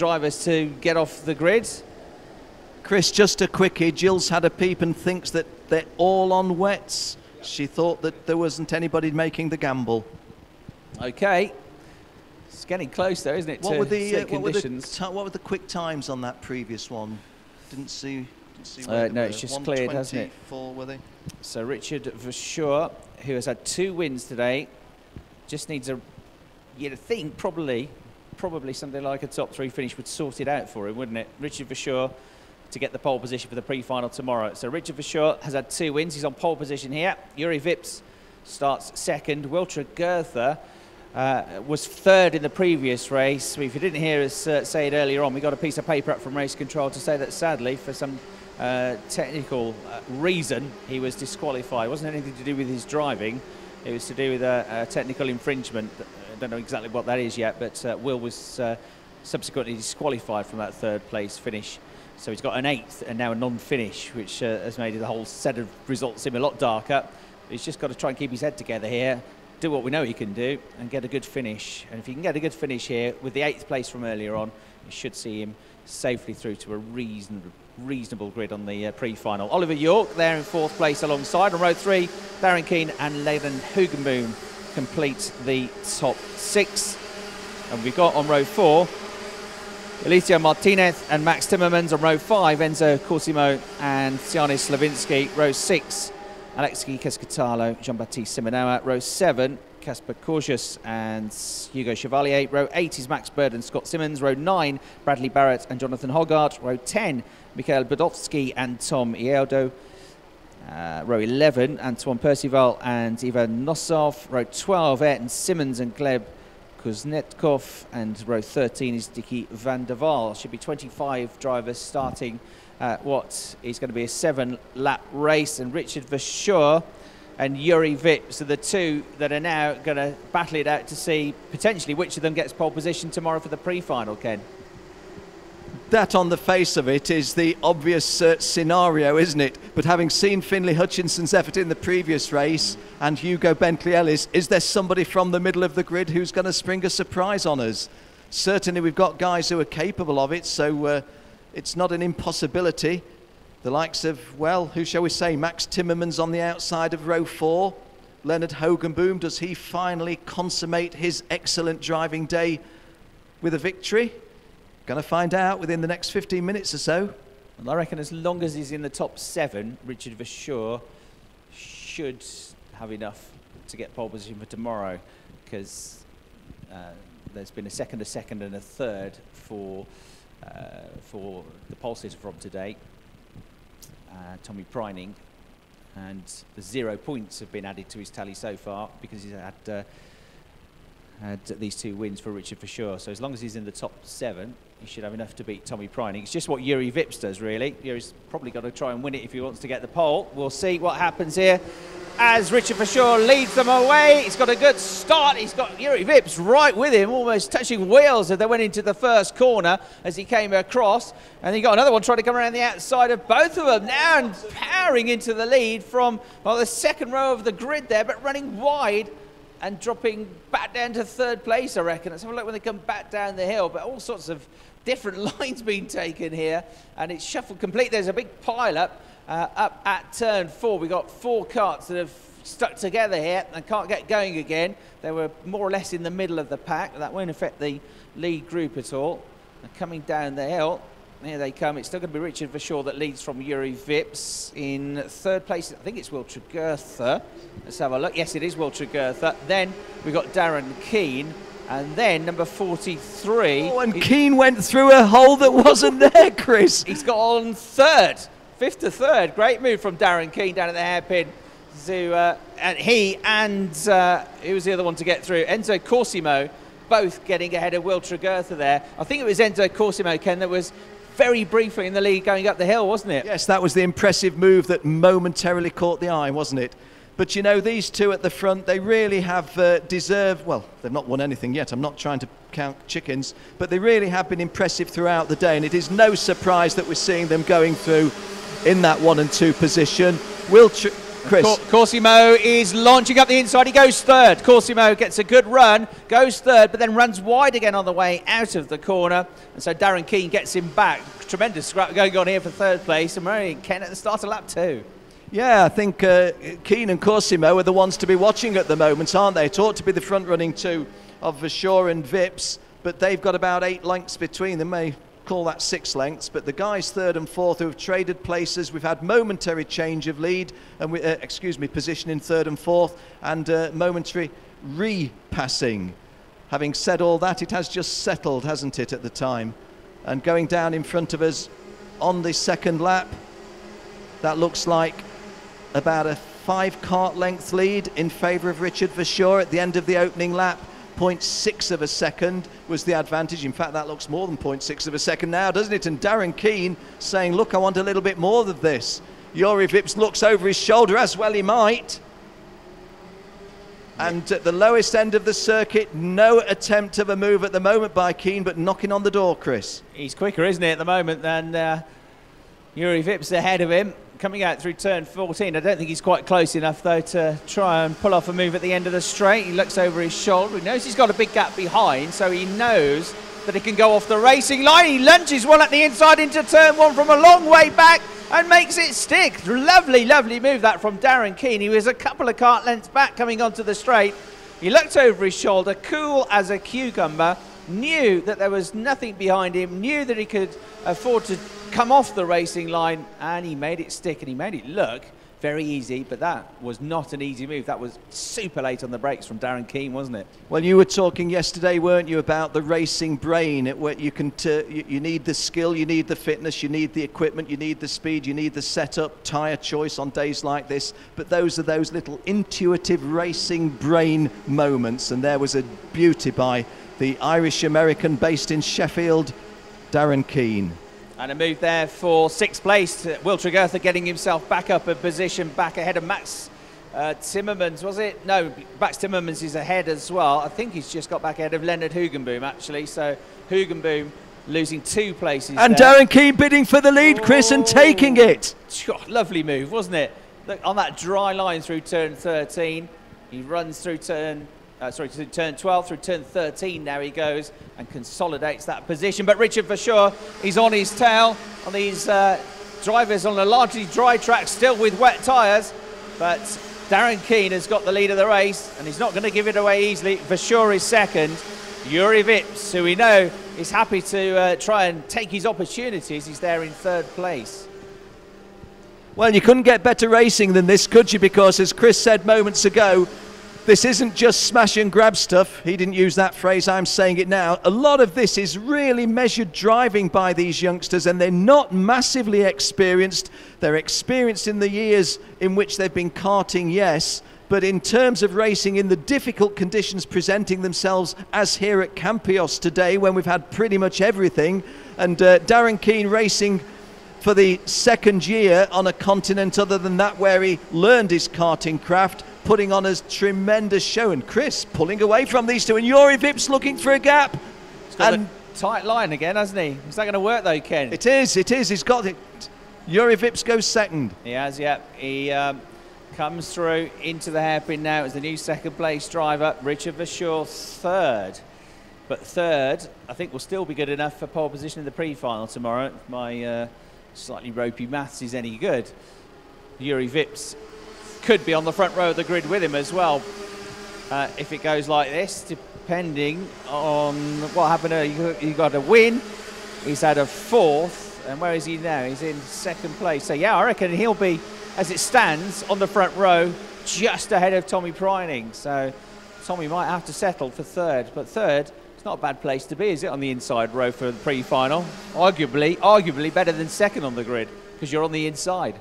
drivers to get off the grid. Chris, just a quickie. Jill's had a peep and thinks that they're all on wets. She thought that there wasn't anybody making the gamble. Okay. It's getting close though, isn't it, What to were the conditions? what were the quick times on that previous one? Didn't see no, it's just cleared, hasn't it? 1:24, were they? So Richard Verschoor, who has had 2 wins today, just needs you'd think probably something like a top 3 finish would sort it out for him, wouldn't it? Richard Verschoor to get the pole position for the pre-final tomorrow. So Richard Verschoor has had 2 wins. He's on pole position here. Juri Vips starts second. Wiltra Goethe was 3rd in the previous race. If you didn't hear us say it earlier on, we got a piece of paper up from race control to say that sadly, for some technical reason, he was disqualified. It wasn't anything to do with his driving. It was to do with a technical infringement. I don't know exactly what that is yet, but Will was subsequently disqualified from that 3rd place finish. So he's got an 8th and now a non-finish, which has made the whole set of results seem a lot darker. He's just got to try and keep his head together here, do what we know he can do, and get a good finish. And if he can get a good finish here with the 8th place from earlier on, you should see him safely through to a reasonable grid on the pre-final. Oliver York there in 4th place alongside. On row 3, Darren Keane and Leighton Hugenboom complete the top 6. And we've got on row 4, Alicia Martinez and Max Timmermans. On row 5, Enzo Corsimo and Tsianis Slavinsky. Row 6, Alexei Keskitalo, Jean-Baptiste Simonoa. Row 7, Casper Corsius and Hugo Chevalier. Row 8 is Max Bird and Scott Simmons. Row 9, Bradley Barrett and Jonathan Hoggart. Row 10, Mikhail Budovsky and Tom Ieldo. Row 11, Antoine Percival and Ivan Nosov. Row 12, Ayrton Simmons and Gleb Kuznetkov, and row 13 is Dicky van der Waal. Should be 25 drivers starting what is going to be a 7-lap race, and Richard Verschoor and Juri Vips are the 2 that are now going to battle it out to see potentially which of them gets pole position tomorrow for the pre-final, Ken. That, on the face of it, is the obvious scenario, isn't it? But having seen Finlay Hutchinson's effort in the previous race and Hugo Bentley-Ellis, is there somebody from the middle of the grid who's going to spring a surprise on us? Certainly we've got guys who are capable of it, so it's not an impossibility. The likes of, well, who shall we say, Max Timmermans on the outside of row 4. Leonard Hogenboom, does he finally consummate his excellent driving day with a victory? Going to find out within the next 15 minutes or so. Well, I reckon as long as he's in the top 7, Richard Verschoor should have enough to get pole position for tomorrow, because there's been a second, and a 3rd for the pole sitter from today, Tommy Preining, and the 0 points have been added to his tally so far because he's had these 2 wins for Richard Verschoor. So as long as he's in the top 7, he should have enough to beat Tommy Preining. It's just what Juri Vips does, really. Juri's probably got to try and win it if he wants to get the pole. We'll see what happens here as Richard Verschoor leads them away. He's got a good start. He's got Juri Vips right with him, almost touching wheels as they went into the first corner as he came across. And he got another one trying to come around the outside of both of them now and powering into the lead from, well, the 2nd row of the grid there, but running wide and dropping back down to 3rd place, I reckon. Let's have a look when they come back down the hill. But all sorts of different lines being taken here, and it's shuffled complete. There's a big pile-up up at turn 4. We've got 4 carts that have stuck together here and can't get going again. They were more or less in the middle of the pack. That won't affect the lead group at all. And coming down the hill, here they come. It's still going to be Richard Verschoor that leads from Juri Vips. In 3rd place, I think it's Wiltra Goethe. Let's have a look. Yes, it is Wiltra Goethe. Then we've got Darren Keane. And then number 43. Oh, and Keane went through a hole that wasn't there, Chris. He's got on 3rd. 5th to 3rd. Great move from Darren Keane down at the hairpin. So, and he and who was the other one to get through? Enzo Corsimo, both getting ahead of Wiltra Goethe there. I think it was Enzo Corsimo, Ken, that was very briefly in the lead going up the hill, wasn't it? Yes, that was the impressive move that momentarily caught the eye, wasn't it? But you know, these 2 at the front, they really have deserved, well, they've not won anything yet, I'm not trying to count chickens, but they really have been impressive throughout the day, and it is no surprise that we're seeing them going through in that 1 and 2 position. Chris. Corsimo is launching up the inside. He goes third. Corsimo gets a good run, goes third, but then runs wide again on the way out of the corner. And so Darren Keane gets him back. Tremendous scrap going on here for third place. And Murray and Ken at the start of lap 2. Yeah, I think Keane and Corsimo are the ones to be watching at the moment, aren't they? It ought to be the front-running two of Verschoor and Vips, but they've got about 8 lengths between them. May call that 6 lengths, but the guys third and fourth who have traded places, we've had momentary change of lead and position in third and fourth, and momentary repassing. Having said all that, it has just settled, hasn't it, at the time? And going down in front of us on the second lap, that looks like about a 5 kart length lead in favour of Richard Verschoor at the end of the opening lap. 0.6 of a second was the advantage. In fact, that looks more than 0.6 of a second now, doesn't it? And Darren Keane saying, look, I want a little bit more of this. Juri Vips looks over his shoulder, as well he might. And at the lowest end of the circuit, no attempt of a move at the moment by Keane, but knocking on the door, Chris. He's quicker, isn't he, at the moment, than Juri Vips ahead of him. Coming out through turn 14. I don't think he's quite close enough, though, to try and pull off a move at the end of the straight. He looks over his shoulder. He knows he's got a big gap behind, so he knows that he can go off the racing line. He lunges one at the inside into turn 1 from a long way back and makes it stick. Lovely, lovely move that from Darren Keane. He was a couple of kart lengths back coming onto the straight. He looked over his shoulder, cool as a cucumber, knew that there was nothing behind him, knew that he could afford to come off the racing line, and he made it stick, and he made it look very easy, but that was not an easy move. That was super late on the brakes from Darren Keane, wasn't it? Well, you were talking yesterday, weren't you, about the racing brain, where you can you need the skill, you need the fitness, you need the equipment, you need the speed, you need the setup, tyre choice on days like this, but those are those little intuitive racing brain moments, and there was a beauty by the Irish-American based in Sheffield, Darren Keane. And a move there for 6th place. Will Tregurtha getting himself back up a position back ahead of Max Timmermans, was it? No, Max Timmermans is ahead as well. I think he's just got back ahead of Leonard Hugenboom, actually. So Hugenboom losing 2 places and there. Darren Keane bidding for the lead, Chris, and taking it. Lovely move, wasn't it? Look, on that dry line through turn 13, he runs through turn 12, through turn 13 now he goes and consolidates that position. But Richard Verschoor, he's on his tail on these drivers on a largely dry track, still with wet tyres. But Darren Keane has got the lead of the race, and he's not going to give it away easily. Verschoor is second. Juri Vips, who we know is happy to try and take his opportunities, he's there in 3rd place. Well, you couldn't get better racing than this, could you? Because, as Chris said moments ago, this isn't just smash and grab stuff. He didn't use that phrase, I'm saying it now. A lot of this is really measured driving by these youngsters, and they're not massively experienced. They're experienced in the years in which they've been karting, yes, but in terms of racing in the difficult conditions presenting themselves, as here at Campos today, when we've had pretty much everything, and Darren Keane racing for the 2nd year on a continent other than that where he learned his karting craft, putting on a tremendous show. And Chris pulling away from these two, and Juri Vips looking for a gap. He's got a tight line again, hasn't he? Is that going to work though, Ken? It is, he's got it. Juri Vips goes second. He has, yeah. He comes through into the hairpin now as the new 2nd place driver. Richard Verschoor 3rd. But 3rd, I think, will still be good enough for pole position in the pre-final tomorrow. If my slightly ropey maths is any good. Juri Vips could be on the front row of the grid with him as well if it goes like this, depending on what happened earlier. He got a win, he's had a 4th, and where is he now? He's in 2nd place. So yeah, I reckon he'll be, as it stands, on the front row just ahead of Tommy Preining. So Tommy might have to settle for 3rd, but 3rd, it's not a bad place to be, is it, on the inside row for the pre-final? Arguably better than 2nd on the grid, because you're on the inside.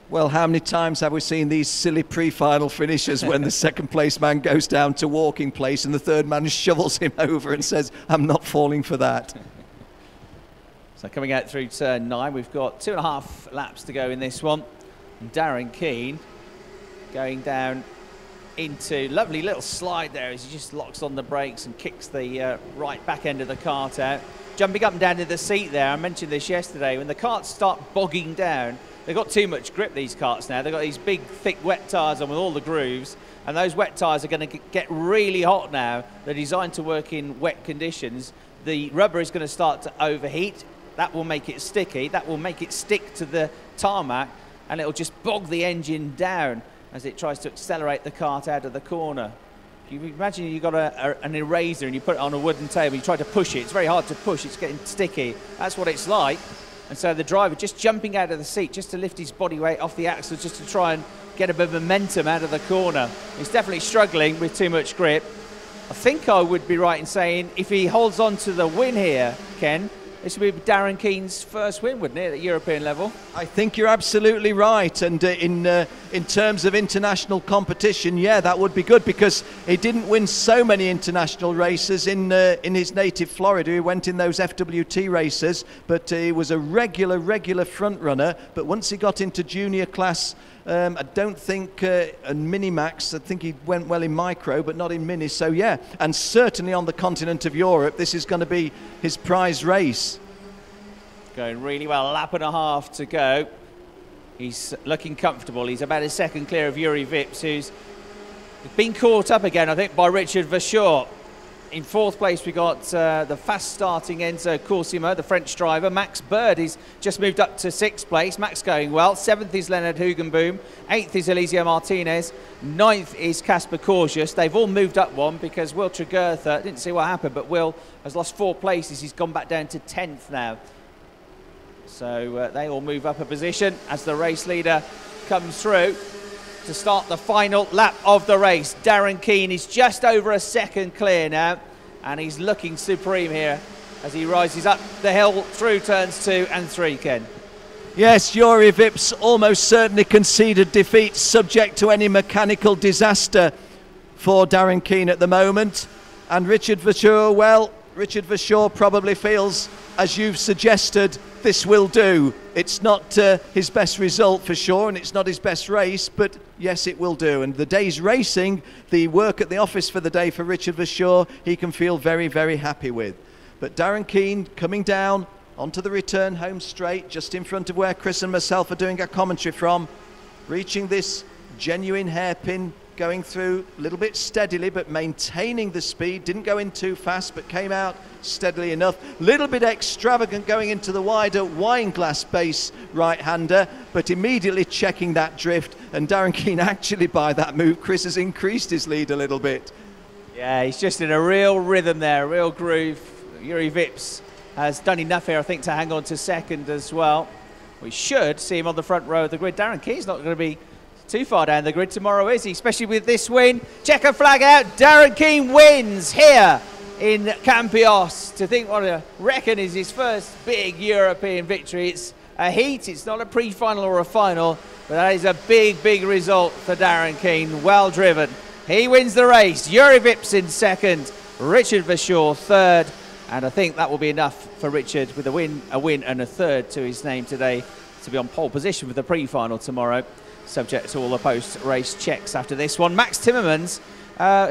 Well, how many times have we seen these silly pre-final finishes when the 2nd place man goes down to walking place and the 3rd man shovels him over and says, I'm not falling for that. So coming out through turn 9, we've got 2.5 laps to go in this one. And Darren Keane going down into lovely little slide there as he just locks on the brakes and kicks the right back end of the kart out. Jumping up and down to the seat there, I mentioned this yesterday, when the karts start bogging down, they've got too much grip, these karts now. They've got these big, thick, wet tyres on with all the grooves, and those wet tyres are going to get really hot now. They're designed to work in wet conditions. The rubber is going to start to overheat. That will make it sticky. That will make it stick to the tarmac, and it'll just bog the engine down as it tries to accelerate the kart out of the corner. You imagine you've got an eraser and you put it on a wooden table, you try to push it. It's very hard to push, it's getting sticky. That's what it's like. And so the driver just jumping out of the seat just to lift his body weight off the axle, just to try and get a bit of momentum out of the corner. He's definitely struggling with too much grip. I think I would be right in saying if he holds on to the win here, Ken, this would be Darren Keane's first win, wouldn't it, at European level? I think you're absolutely right. And in terms of international competition, yeah, that would be good, because he didn't win so many international races in his native Florida. He went in those FWT races, but he was a regular front runner. But once he got into junior class, I don't think, and Minimax, I think he went well in micro, but not in mini. So yeah, and certainly on the continent of Europe, this is going to be his prize race. Going really well, a lap and a half to go. He's looking comfortable. He's about a second clear of Juri Vips, who's been caught up again, I think, by Richard Verschoor. In fourth place, we got the fast-starting Enzo Coursimo, the French driver. Max Bird, he's just moved up to sixth place. Max going well. Seventh is Leonard Hugenboom. Eighth is Eliseo Martinez. Ninth is Casper Corsius. They've all moved up one because Will Tregurtha, didn't see what happened, but Will has lost 4 places. He's gone back down to 10th now. So they all move up a position as the race leader comes through to start the final lap of the race. Darren Keane is just over a second clear now, and he's looking supreme here as he rises up the hill through turns 2 and 3, Ken. Yes, Juri Vips almost certainly conceded defeat, subject to any mechanical disaster for Darren Keane at the moment. And Richard Verschoor, well, Richard Verschoor probably feels, as you've suggested, this will do. It's not his best result for sure, and it's not his best race, but yes, it will do. And the day's racing, the work at the office for the day for Richard Verschoor, he can feel very, very happy with. But Darren Keane coming down onto the return home straight, just in front of where Chris and myself are doing our commentary from, reaching this genuine hairpin, going through a little bit steadily, but maintaining the speed. Didn't go in too fast, but came out steadily enough. Little bit extravagant going into the wider wine glass base right-hander, but immediately checking that drift. And Darren Keane actually, by that move, Chris has increased his lead a little bit. Yeah, he's just in a real rhythm there, a real groove. Juri Vips has done enough here, I think, to hang on to second as well. We should see him on the front row of the grid. Darren Keane's not going to be too far down the grid tomorrow, is he? Especially with this win. Checker flag out. Darren Keane wins here in Campios. To think what I reckon is his first big European victory. It's a heat. It's not a pre-final or a final, but that is a big, big result for Darren Keane. Well driven. He wins the race. Juri Vips in second. Richard Verschoor third. And I think that will be enough for Richard with a win and a third to his name today to be on pole position for the pre-final tomorrow, subject to all the post-race checks after this one. Max Timmermans,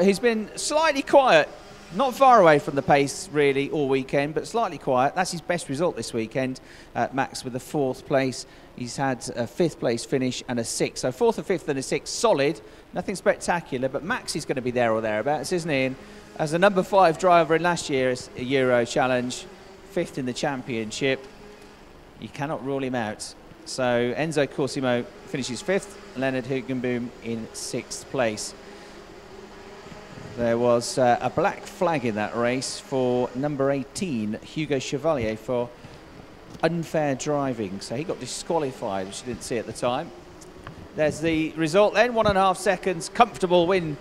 who's been slightly quiet, not far away from the pace really all weekend, but slightly quiet. That's his best result this weekend. Max with the 4th place. He's had a 5th place finish and a 6th. So 4th, a 5th and a 6th, solid. Nothing spectacular, but Max is going to be there or thereabouts, isn't he? And as a number 5 driver in last year's Euro Challenge, 5th in the championship, you cannot rule him out. So Enzo Coursimo finishes 5th, Leonard Hugenboom in 6th place. There was a black flag in that race for number 18, Hugo Chevalier, for unfair driving. So he got disqualified, which you didn't see at the time. There's the result then, 1.5 seconds, comfortable win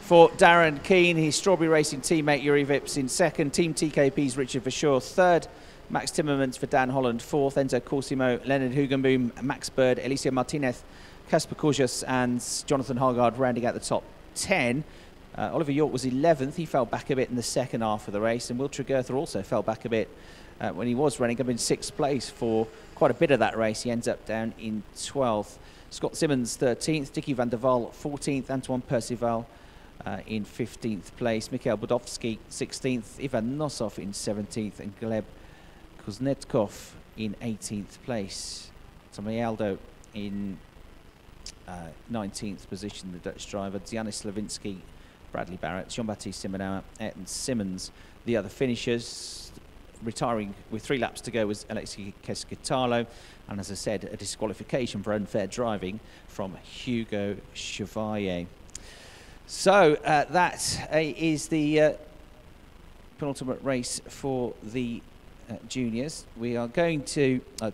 for Darren Keane. His Strawberry Racing teammate Juri Vips in second, Team TKP's Richard Verschoor third, Max Timmermans for Dan Holland fourth, Enzo Coursimo, Leonard Hugenboom, Max Bird, Eliseo Martinez, Casper Corsius and Jonathan Hargaard rounding out the top 10. Oliver York was 11th. He fell back a bit in the second half of the race, and Will Tregurtha also fell back a bit when he was running up in 6th place for quite a bit of that race. He ends up down in 12th. Scott Simmons 13th, Dicky van der Waal 14th, Antoine Percival in 15th place, Mikhail Budovsky 16th, Ivan Nosov in 17th and Gleb Kuznetsov in 18th place. Tommy Aldo in 19th position, the Dutch driver. Giannis Slavinsky, Bradley Barrett, Jean-Baptiste Simonauer, Ayrton Simmons, the other finishers. Retiring with 3 laps to go was Alexei Keskitalo, and as I said, a disqualification for unfair driving from Hugo Chevalier. So that is the penultimate race for the juniors. We are going to the